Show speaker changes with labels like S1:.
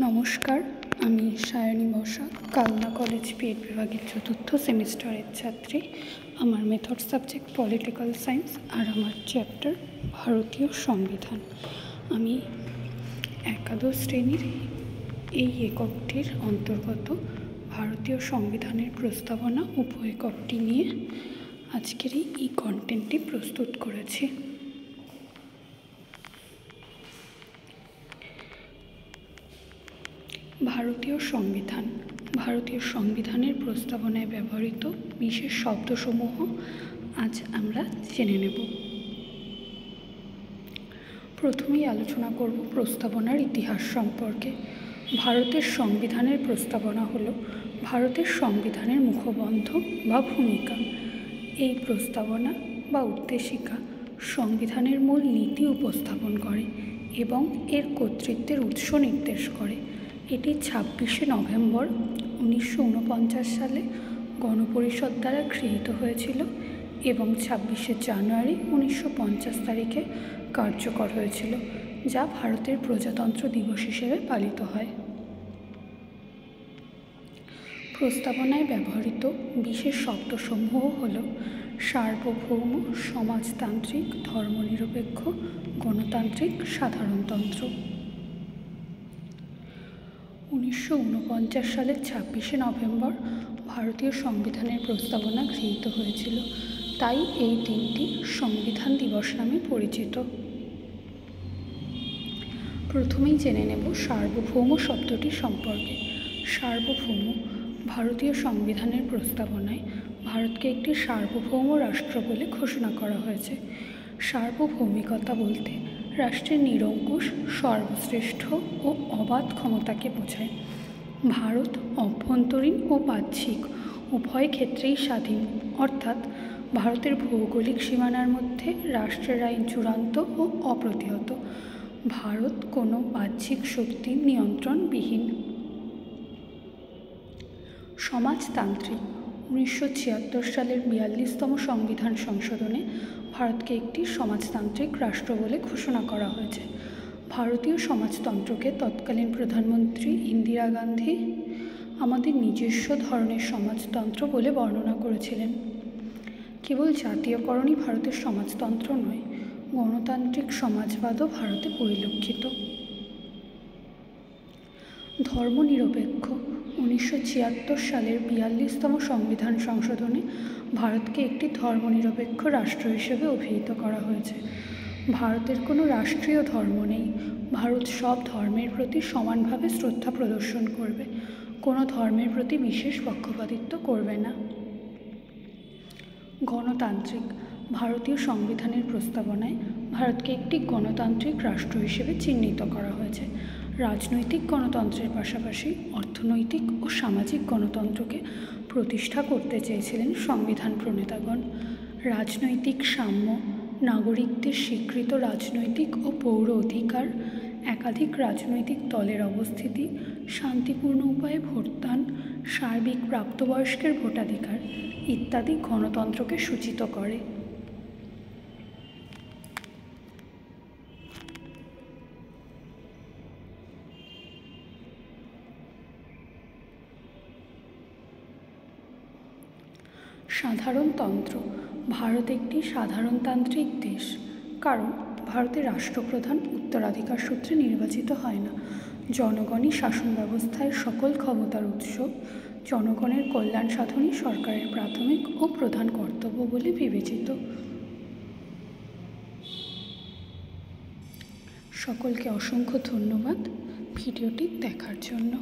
S1: নমস্কার, আমি Sayani Basak, Kalna college B Ed বিভাগের 4th সেমিস্টারের ছাত্রী। আমার মেথড সাবজেক্ট পলিটিক্যাল সায়েন্স আর আমার চ্যাপ্টার ভারতীয় সংবিধান। আমি একাদশ শ্রেণীর এই এককটির অন্তর্গত ভারতীয় সংবিধানের প্রস্তাবনা উপএককটি নিয়ে আজকের এই কন্টেন্টটি প্রস্তুত করেছি। ভারতীয় সংবিধানের প্রস্তাবনায় ব্যবহৃত বিশেষ শব্দসমূহ আজ আমরা জেনে নেব। প্রথমেই আলোচনা করব প্রস্তাবনার ইতিহাস সম্পর্কে। ভারতের সংবিধানের প্রস্তাবনা হল ভারতের সংবিধানের মুখবন্ধ বা ভূমিকা। এই প্রস্তাবনা বা উদ্দেশিকা সংবিধানের মূল নীতি উপস্থাপন করে এবং এর কর্তৃত্বের উৎস নির্দেশ করে। এটি 26শে নভেম্বর 1949 সালে গণপরিষদ দ্বারা গৃহীত হয়েছিল এবং 26শে জানুয়ারি 1950 তারিখে কার্যকর হয়েছিল, যা ভারতের প্রজাতন্ত্র দিবস হিসেবে পালিত হয়। প্রস্তাবনায় ব্যবহৃত বিশেষ শব্দসমূহ হল সার্বভৌম, সমাজতান্ত্রিক, ধর্মনিরপেক্ষ, গণতান্ত্রিক, সাধারণতন্ত্র। 1949 সালের 26শে নভেম্বর ভারতীয় সংবিধানের প্রস্তাবনা গৃহীত হয়েছিল, তাই এই দিনটি সংবিধান দিবস নামে পরিচিত। প্রথমেই জেনে নেব সার্বভৌম শব্দটি সম্পর্কে। সার্বভৌম ভারতীয় সংবিধানের প্রস্তাবনায় ভারতকে একটি সার্বভৌম রাষ্ট্র বলে ঘোষণা করা হয়েছে। সার্বভৌমিকতা বলতে রাষ্ট্রের নিরঙ্কুশ, সর্বশ্রেষ্ঠ ও অবাধ ক্ষমতাকে বোঝায়। ভারত অভ্যন্তরীণ ও বাহ্যিক উভয় ক্ষেত্রেই স্বাধীন, অর্থাৎ ভারতের ভৌগোলিক সীমানার মধ্যে রাষ্ট্রের আইন চূড়ান্ত ও অপ্রতিহত। ভারত কোনো বাহ্যিক শক্তির নিয়ন্ত্রণবিহীন। সমাজতান্ত্রিক 1976 সালের 42তম সংবিধান সংশোধনে ভারতকে একটি সমাজতান্ত্রিক রাষ্ট্র বলে ঘোষণা করা হয়েছে। ভারতীয় সমাজতন্ত্রকে তৎকালীন প্রধানমন্ত্রী ইন্দিরা গান্ধী আমাদের নিজস্ব ধরনের সমাজতন্ত্র বলে বর্ণনা করেছিলেন। কেবল জাতীয়করণই ভারতের সমাজতন্ত্র নয়, গণতান্ত্রিক সমাজবাদও ভারতে পরিলক্ষিত। ধর্মনিরপেক্ষ 1976 সালের 42তম সংবিধান সংশোধনে ভারতকে একটি ধর্মনিরপেক্ষ রাষ্ট্র হিসেবে অভিহিত করা হয়েছে। ভারতের কোনো রাষ্ট্রীয় ধর্ম নেই। ভারত সব ধর্মের প্রতি সমানভাবে শ্রদ্ধা প্রদর্শন করবে, কোনো ধর্মের প্রতি বিশেষ পক্ষপাতিত্ব করবে না। গণতান্ত্রিক ভারতীয় সংবিধানের প্রস্তাবনায় ভারতকে একটি গণতান্ত্রিক রাষ্ট্র হিসেবে চিহ্নিত করা হয়েছে। রাজনৈতিক গণতন্ত্রের পাশাপাশি অর্থনৈতিক ও সামাজিক গণতন্ত্রকে প্রতিষ্ঠা করতে চেয়েছিলেন সংবিধান প্রণেতাগণ। রাজনৈতিক সাম্য, নাগরিকদের স্বীকৃত রাজনৈতিক ও পৌর অধিকার, একাধিক রাজনৈতিক দলের অবস্থিতি, শান্তিপূর্ণ উপায়ে ভোটদান, সার্বিক প্রাপ্তবয়স্কের ভোটাধিকার ইত্যাদি গণতন্ত্রকে সূচিত করে। সাধারণতন্ত্র ভারত একটি সাধারণতান্ত্রিক দেশ, কারণ ভারতের রাষ্ট্রপ্রধান উত্তরাধিকার সূত্রে নির্বাচিত হয় না। জনগণই শাসন ব্যবস্থায় সকল ক্ষমতার উৎস। জনগণের কল্যাণ সাধনই সরকারের প্রাথমিক ও প্রধান কর্তব্য বলে বিবেচিত। সকলকে অসংখ্য ধন্যবাদ ভিডিওটি দেখার জন্য।